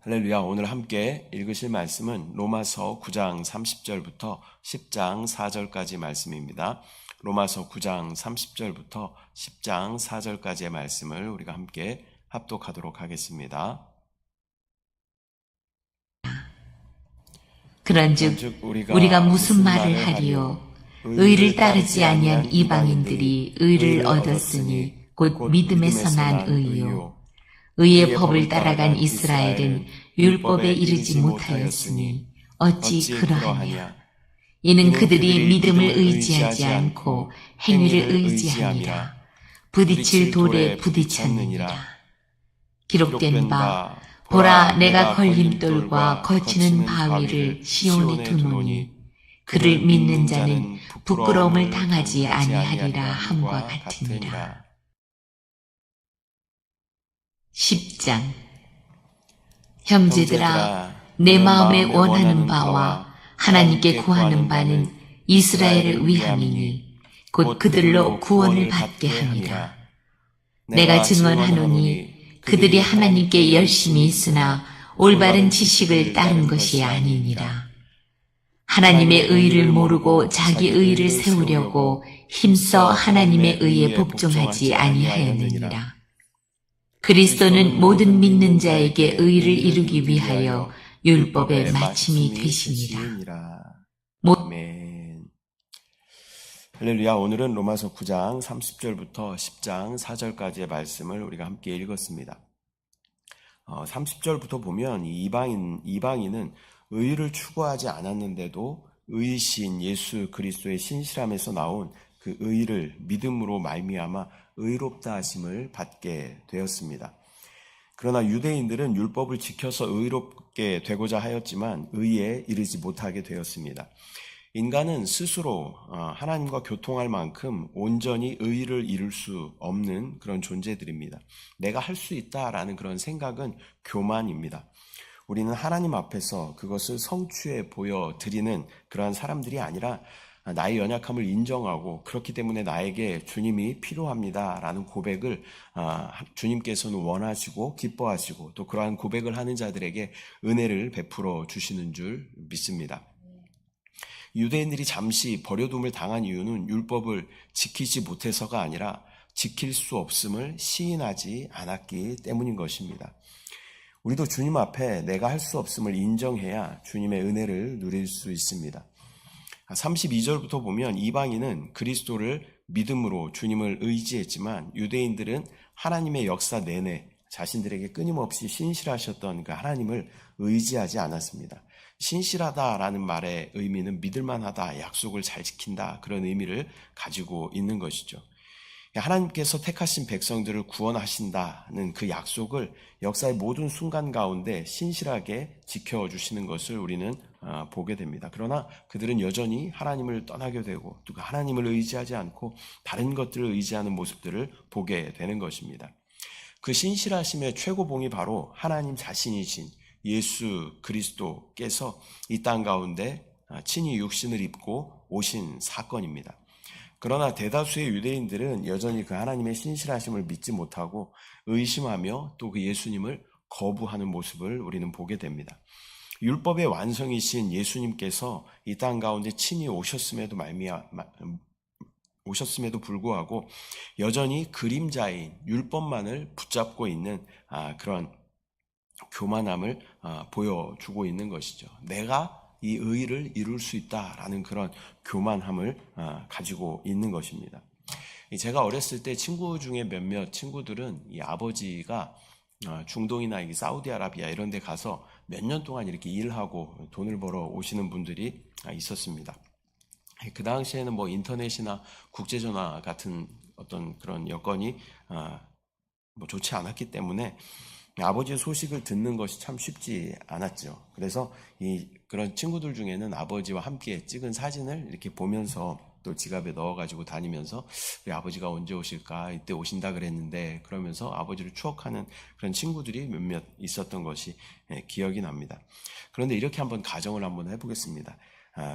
할렐루야. 오늘 함께 읽으실 말씀은 로마서 9장 30절부터 10장 4절까지 말씀입니다. 로마서 9장 30절부터 10장 4절까지의 말씀을 우리가 함께 합독하도록 하겠습니다. 그런즉 우리가 무슨 말을 하리요? 의를 따르지 아니한 이방인들이 의를 얻었으니 곧 믿음에서 난 의요. 의의 법을 따라간 이스라엘은 율법에 이르지 못하였으니 어찌 그러하냐? 이는 그들이 믿음을 의지하지 않고 행위를 의지함이라. 부딪힐 돌에 부딪혔느니라. 기록된 바 보라, 내가 걸림돌과 거치는 바위를 시온에 두노니 그를 믿는 자는 부끄러움을 당하지 아니하리라 함과 같으니라. 10장. 형제들아, 내 마음에 원하는 바와 하나님께 구하는 바는 이스라엘을 위함이니 곧 그들로 구원을 받게 함이라. 내가 증언하노니 그들이 하나님께 열심히 있으나 올바른 지식을 따른 것이 아니니라. 하나님의 의를 모르고 자기 의를 세우려고 힘써 하나님의 의에 복종하지 아니하였느니라. 그리스도는 모든 믿는 자에게 의를 이루기 위하여 율법의 마침이 되시니라. 아멘. 할렐루야. 오늘은 로마서 9장 30절부터 10장 4절까지의 말씀을 우리가 함께 읽었습니다. 30절부터 보면 이방인은 의를 추구하지 않았는데도 의신 예수 그리스도의 신실함에서 나온 그 의를 믿음으로 말미암아 의롭다 하심을 받게 되었습니다. 그러나 유대인들은 율법을 지켜서 의롭게 되고자 하였지만 의에 이르지 못하게 되었습니다. 인간은 스스로 하나님과 교통할 만큼 온전히 의를 이룰 수 없는 그런 존재들입니다. 내가 할 수 있다라는 그런 생각은 교만입니다. 우리는 하나님 앞에서 그것을 성취해 보여드리는 그러한 사람들이 아니라 나의 연약함을 인정하고 그렇기 때문에 나에게 주님이 필요합니다라는 고백을 주님께서는 원하시고 기뻐하시고 또 그러한 고백을 하는 자들에게 은혜를 베풀어 주시는 줄 믿습니다. 유대인들이 잠시 버려둠을 당한 이유는 율법을 지키지 못해서가 아니라 지킬 수 없음을 시인하지 않았기 때문인 것입니다. 우리도 주님 앞에 내가 할 수 없음을 인정해야 주님의 은혜를 누릴 수 있습니다. 32절부터 보면 이방인은 그리스도를 믿음으로 주님을 의지했지만 유대인들은 하나님의 역사 내내 자신들에게 끊임없이 신실하셨던 그 하나님을 의지하지 않았습니다. 신실하다라는 말의 의미는 믿을만하다, 약속을 잘 지킨다, 그런 의미를 가지고 있는 것이죠. 하나님께서 택하신 백성들을 구원하신다는 그 약속을 역사의 모든 순간 가운데 신실하게 지켜주시는 것을 우리는 보게 됩니다. 그러나 그들은 여전히 하나님을 떠나게 되고 또 하나님을 의지하지 않고 다른 것들을 의지하는 모습들을 보게 되는 것입니다. 그 신실하심의 최고봉이 바로 하나님 자신이신 예수 그리스도께서 이 땅 가운데 친히 육신을 입고 오신 사건입니다. 그러나 대다수의 유대인들은 여전히 그 하나님의 신실하심을 믿지 못하고 의심하며 또 그 예수님을 거부하는 모습을 우리는 보게 됩니다. 율법의 완성이신 예수님께서 이 땅 가운데 친히 오셨음에도 불구하고 여전히 그림자인 율법만을 붙잡고 있는 그런 교만함을 보여주고 있는 것이죠. 내가 이 의를 이룰 수 있다라는 그런 교만함을 가지고 있는 것입니다. 제가 어렸을 때 친구 중에 몇몇 친구들은 이 아버지가 중동이나 사우디아라비아 이런 데 가서 몇 년 동안 이렇게 일하고 돈을 벌어 오시는 분들이 있었습니다. 그 당시에는 뭐 인터넷이나 국제전화 같은 어떤 그런 여건이 좋지 않았기 때문에 아버지의 소식을 듣는 것이 참 쉽지 않았죠. 그래서 그런 친구들 중에는 아버지와 함께 찍은 사진을 이렇게 보면서 또 지갑에 넣어가지고 다니면서 우리 아버지가 언제 오실까? 이때 오신다 그랬는데 그러면서 아버지를 추억하는 그런 친구들이 몇몇 있었던 것이 기억이 납니다. 그런데 이렇게 한번 가정을 한번 해보겠습니다.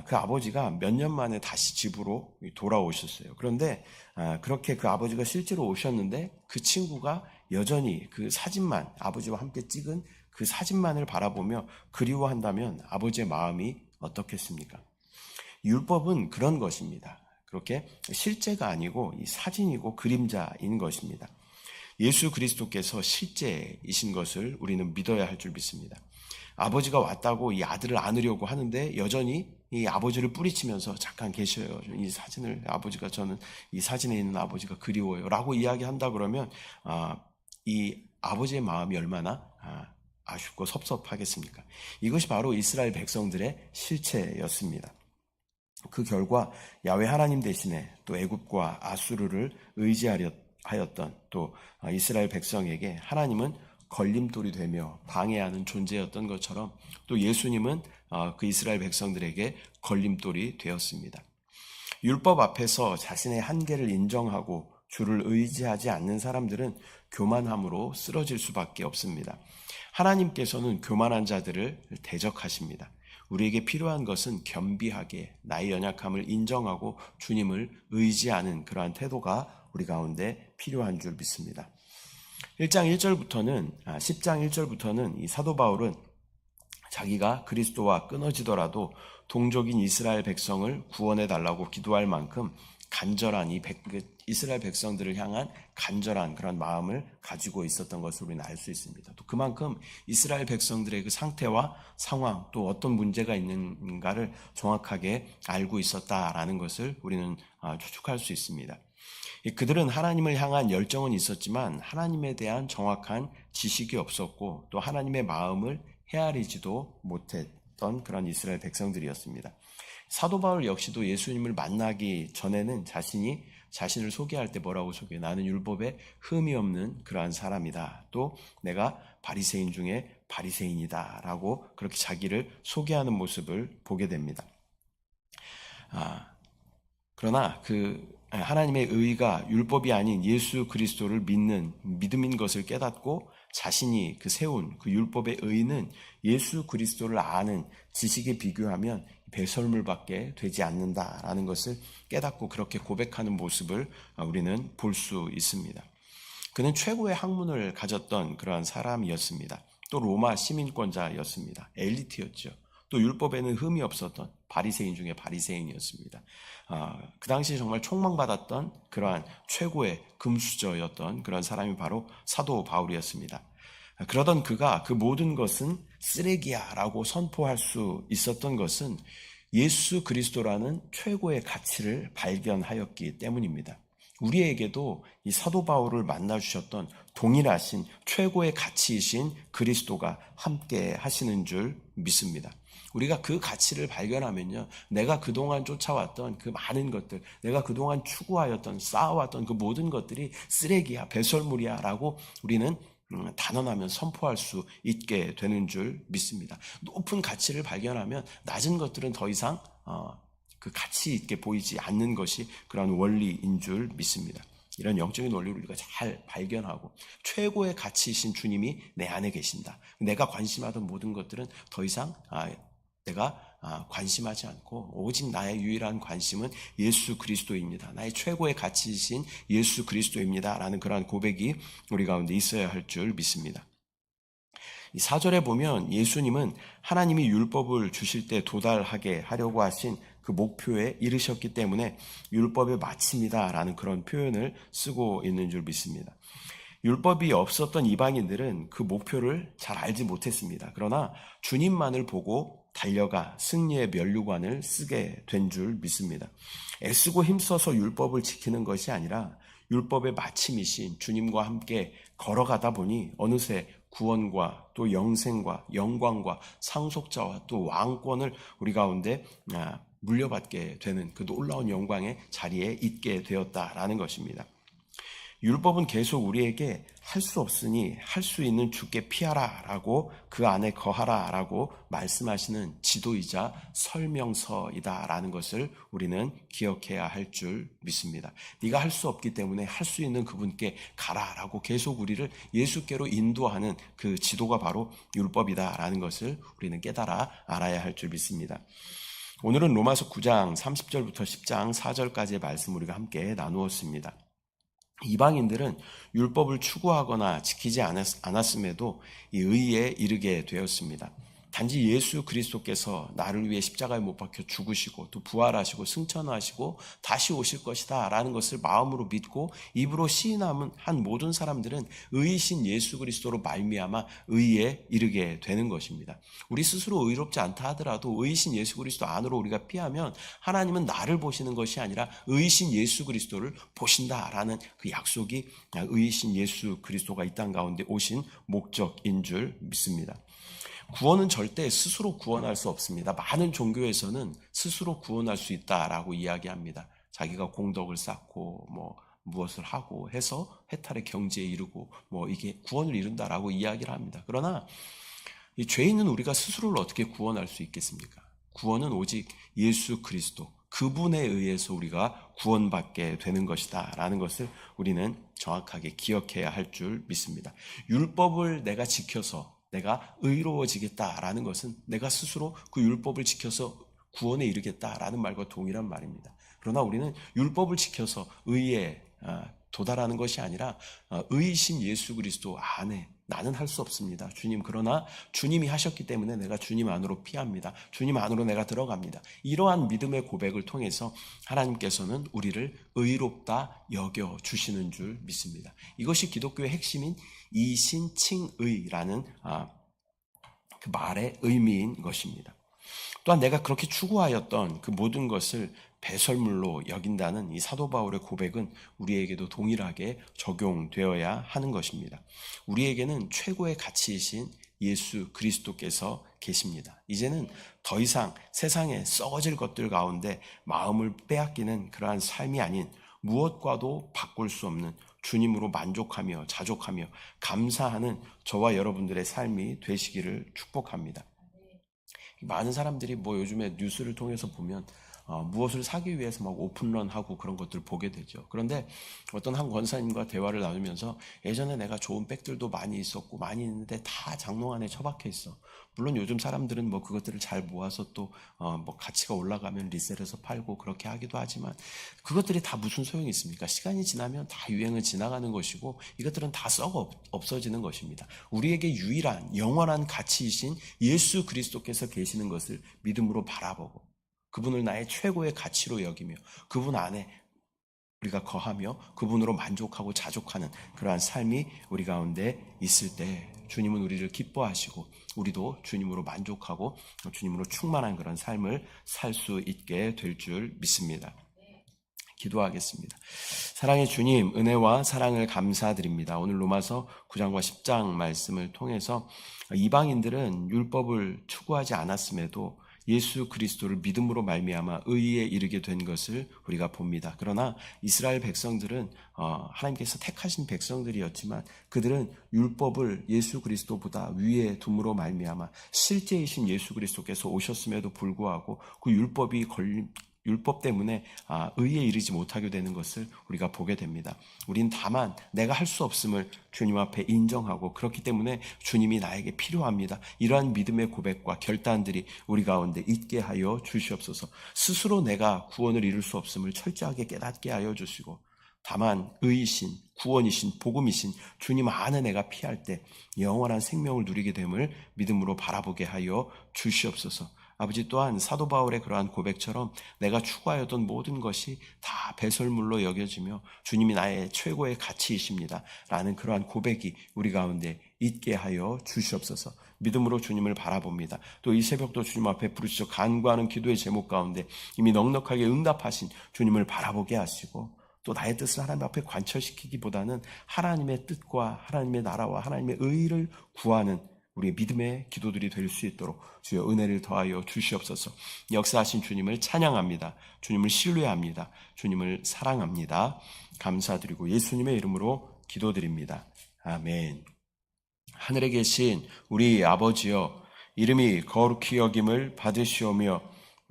그 아버지가 몇 년 만에 다시 집으로 돌아오셨어요. 그런데 그렇게 그 아버지가 실제로 오셨는데 그 친구가 여전히 그 사진만, 아버지와 함께 찍은 그 사진만을 바라보며 그리워한다면 아버지의 마음이 어떻겠습니까? 율법은 그런 것입니다. 그렇게 실제가 아니고 이 사진이고 그림자인 것입니다. 예수 그리스도께서 실제이신 것을 우리는 믿어야 할 줄 믿습니다. 아버지가 왔다고 이 아들을 안으려고 하는데 여전히 이 아버지를 뿌리치면서 잠깐 계셔요. 이 사진을 아버지가 저는 이 사진에 있는 아버지가 그리워요 라고 이야기한다 그러면 이 아버지의 마음이 얼마나 아쉽고 섭섭하겠습니까? 이것이 바로 이스라엘 백성들의 실체였습니다. 그 결과 야훼 하나님 대신에 또 애굽과 아수르를 의지하였던 또 이스라엘 백성에게 하나님은 걸림돌이 되며 방해하는 존재였던 것처럼 또 예수님은 그 이스라엘 백성들에게 걸림돌이 되었습니다. 율법 앞에서 자신의 한계를 인정하고 주를 의지하지 않는 사람들은 교만함으로 쓰러질 수밖에 없습니다. 하나님께서는 교만한 자들을 대적하십니다. 우리에게 필요한 것은 겸비하게 나의 연약함을 인정하고 주님을 의지하는 그러한 태도가 우리 가운데 필요한 줄 믿습니다. 10장 1절부터는 이 사도 바울은 자기가 그리스도와 끊어지더라도 동족인 이스라엘 백성을 구원해 달라고 기도할 만큼 간절한 이스라엘 백성들을 향한 간절한 그런 마음을 가지고 있었던 것을 우리는 알 수 있습니다. 또 그만큼 이스라엘 백성들의 그 상태와 상황 또 어떤 문제가 있는가를 정확하게 알고 있었다라는 것을 우리는 추측할 수 있습니다. 그들은 하나님을 향한 열정은 있었지만 하나님에 대한 정확한 지식이 없었고 또 하나님의 마음을 헤아리지도 못했던 그런 이스라엘 백성들이었습니다. 사도 바울 역시도 예수님을 만나기 전에는 자신을 소개할 때 뭐라고 소개해요? 나는 율법에 흠이 없는 그러한 사람이다. 또 내가 바리새인 중에 바리새인이다 라고 그렇게 자기를 소개하는 모습을 보게 됩니다. 그러나 하나님의 의가 율법이 아닌 예수 그리스도를 믿는 믿음인 것을 깨닫고 자신이 세운 그 율법의 의는 예수 그리스도를 아는 지식에 비교하면 배설물밖에 되지 않는다라는 것을 깨닫고 그렇게 고백하는 모습을 우리는 볼 수 있습니다. 그는 최고의 학문을 가졌던 그러한 사람이었습니다. 또 로마 시민권자였습니다. 엘리트였죠. 또 율법에는 흠이 없었던 바리새인 중에 바리새인이었습니다. 그 당시 정말 촉망받았던 그러한 최고의 금수저였던 그런 사람이 바로 사도 바울이었습니다. 그러던 그가 그 모든 것은 쓰레기야 라고 선포할 수 있었던 것은 예수 그리스도라는 최고의 가치를 발견하였기 때문입니다. 우리에게도 이 사도 바울을 만나주셨던 동일하신 최고의 가치이신 그리스도가 함께 하시는 줄 믿습니다. 우리가 그 가치를 발견하면요, 내가 그동안 쫓아왔던 그 많은 것들, 내가 그동안 추구하였던 쌓아왔던 그 모든 것들이 쓰레기야, 배설물이야 라고 우리는 단언하면 선포할 수 있게 되는 줄 믿습니다. 높은 가치를 발견하면 낮은 것들은 더 이상 그 가치 있게 보이지 않는 것이 그런 원리인 줄 믿습니다. 이런 영적인 원리를 우리가 잘 발견하고 최고의 가치이신 주님이 내 안에 계신다. 내가 관심하던 모든 것들은 더 이상 내가 관심하지 않고 오직 나의 유일한 관심은 예수 그리스도입니다. 나의 최고의 가치이신 예수 그리스도입니다. 라는 그러한 고백이 우리 가운데 있어야 할 줄 믿습니다. 이 4절에 보면 예수님은 하나님이 율법을 주실 때 도달하게 하려고 하신 그 목표에 이르셨기 때문에 율법의 마침이다 라는 그런 표현을 쓰고 있는 줄 믿습니다. 율법이 없었던 이방인들은 그 목표를 잘 알지 못했습니다. 그러나 주님만을 보고 달려가 승리의 면류관을 쓰게 된 줄 믿습니다. 애쓰고 힘써서 율법을 지키는 것이 아니라 율법의 마침이신 주님과 함께 걸어가다 보니 어느새 구원과 또 영생과 영광과 상속자와 또 왕권을 우리 가운데 물려받게 되는 그 놀라운 영광의 자리에 있게 되었다라는 것입니다. 율법은 계속 우리에게 할 수 없으니 할 수 있는 주께 피하라 라고 그 안에 거하라 라고 말씀하시는 지도이자 설명서이다 라는 것을 우리는 기억해야 할 줄 믿습니다. 네가 할 수 없기 때문에 할 수 있는 그분께 가라 라고 계속 우리를 예수께로 인도하는 그 지도가 바로 율법이다 라는 것을 우리는 깨달아 알아야 할 줄 믿습니다. 오늘은 로마서 9장 30절부터 10장 4절까지의 말씀 우리가 함께 나누었습니다. 이방인들은 율법을 추구하거나 지키지 않았음에도 이 의에 이르게 되었습니다. 단지 예수 그리스도께서 나를 위해 십자가에 못 박혀 죽으시고 또 부활하시고 승천하시고 다시 오실 것이다 라는 것을 마음으로 믿고 입으로 시인한 모든 사람들은 의이신 예수 그리스도로 말미암아 의에 이르게 되는 것입니다. 우리 스스로 의롭지 않다 하더라도 의이신 예수 그리스도 안으로 우리가 피하면 하나님은 나를 보시는 것이 아니라 의이신 예수 그리스도를 보신다라는 그 약속이 의이신 예수 그리스도가 이 땅 가운데 오신 목적인 줄 믿습니다. 구원은 절대 스스로 구원할 수 없습니다. 많은 종교에서는 스스로 구원할 수 있다라고 이야기합니다. 자기가 공덕을 쌓고 무엇을 하고 해서 해탈의 경지에 이르고 이게 구원을 이룬다라고 이야기를 합니다. 그러나 이 죄 있는 우리가 스스로를 어떻게 구원할 수 있겠습니까? 구원은 오직 예수 그리스도 그분에 의해서 우리가 구원받게 되는 것이다 라는 것을 우리는 정확하게 기억해야 할 줄 믿습니다. 율법을 내가 지켜서 내가 의로워지겠다라는 것은 내가 스스로 그 율법을 지켜서 구원에 이르겠다라는 말과 동일한 말입니다. 그러나 우리는 율법을 지켜서 의에 도달하는 것이 아니라 의이신 예수 그리스도 안에 나는 할 수 없습니다. 주님, 그러나 주님이 하셨기 때문에 내가 주님 안으로 피합니다. 주님 안으로 내가 들어갑니다. 이러한 믿음의 고백을 통해서 하나님께서는 우리를 의롭다 여겨주시는 줄 믿습니다. 이것이 기독교의 핵심인 이신칭의라는 그 말의 의미인 것입니다. 또한 내가 그렇게 추구하였던 그 모든 것을 배설물로 여긴다는 이 사도 바울의 고백은 우리에게도 동일하게 적용되어야 하는 것입니다. 우리에게는 최고의 가치이신 예수 그리스도께서 계십니다. 이제는 더 이상 세상에 썩어질 것들 가운데 마음을 빼앗기는 그러한 삶이 아닌 무엇과도 바꿀 수 없는 주님으로 만족하며 자족하며 감사하는 저와 여러분들의 삶이 되시기를 축복합니다. 많은 사람들이 요즘에 뉴스를 통해서 보면 무엇을 사기 위해서 막 오픈런하고 그런 것들을 보게 되죠. 그런데 어떤 한 권사님과 대화를 나누면서 예전에 내가 좋은 백들도 많이 있었고 많이 있는데 다 장롱 안에 처박혀 있어. 물론 요즘 사람들은 그것들을 잘 모아서 또 가치가 올라가면 리셀해서 팔고 그렇게 하기도 하지만 그것들이 다 무슨 소용이 있습니까? 시간이 지나면 다 유행은 지나가는 것이고 이것들은 다 썩어 없어지는 것입니다. 우리에게 유일한 영원한 가치이신 예수 그리스도께서 계시는 것을 믿음으로 바라보고 그분을 나의 최고의 가치로 여기며 그분 안에 우리가 거하며 그분으로 만족하고 자족하는 그러한 삶이 우리 가운데 있을 때 주님은 우리를 기뻐하시고 우리도 주님으로 만족하고 주님으로 충만한 그런 삶을 살 수 있게 될 줄 믿습니다. 기도하겠습니다. 사랑의 주님, 은혜와 사랑을 감사드립니다. 오늘 로마서 9장과 10장 말씀을 통해서 이방인들은 율법을 추구하지 않았음에도 예수 그리스도를 믿음으로 말미암아 의에 이르게 된 것을 우리가 봅니다. 그러나 이스라엘 백성들은 하나님께서 택하신 백성들이었지만 그들은 율법을 예수 그리스도보다 위에 둠으로 말미암아 실제이신 예수 그리스도께서 오셨음에도 불구하고 그 율법 때문에 의에 이르지 못하게 되는 것을 우리가 보게 됩니다. 우린 다만 내가 할 수 없음을 주님 앞에 인정하고 그렇기 때문에 주님이 나에게 필요합니다. 이러한 믿음의 고백과 결단들이 우리 가운데 있게 하여 주시옵소서. 스스로 내가 구원을 이룰 수 없음을 철저하게 깨닫게 하여 주시고 다만 의이신 구원이신 복음이신 주님 안에 내가 피할 때 영원한 생명을 누리게 됨을 믿음으로 바라보게 하여 주시옵소서. 아버지 또한 사도 바울의 그러한 고백처럼 내가 추구하였던 모든 것이 다 배설물로 여겨지며 주님이 나의 최고의 가치이십니다 라는 그러한 고백이 우리 가운데 있게 하여 주시옵소서. 믿음으로 주님을 바라봅니다. 또 이 새벽도 주님 앞에 부르짖어 간구하는 기도의 제목 가운데 이미 넉넉하게 응답하신 주님을 바라보게 하시고 또 나의 뜻을 하나님 앞에 관철시키기보다는 하나님의 뜻과 하나님의 나라와 하나님의 의를 구하는 우리의 믿음의 기도들이 될 수 있도록 주여 은혜를 더하여 주시옵소서. 역사하신 주님을 찬양합니다. 주님을 신뢰합니다. 주님을 사랑합니다. 감사드리고 예수님의 이름으로 기도드립니다. 아멘. 하늘에 계신 우리 아버지여, 이름이 거룩히 여김을 받으시오며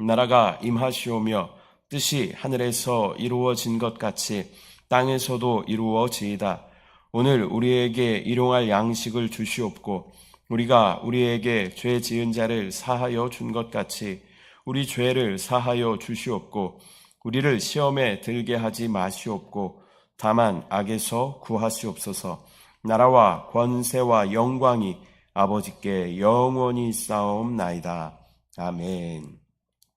나라가 임하시오며 뜻이 하늘에서 이루어진 것 같이 땅에서도 이루어지이다. 오늘 우리에게 일용할 양식을 주시옵고 우리가 우리에게 죄 지은 자를 사하여 준 것 같이 우리 죄를 사하여 주시옵고 우리를 시험에 들게 하지 마시옵고 다만 악에서 구하시옵소서. 나라와 권세와 영광이 아버지께 영원히 쌓옵나이다. 아멘.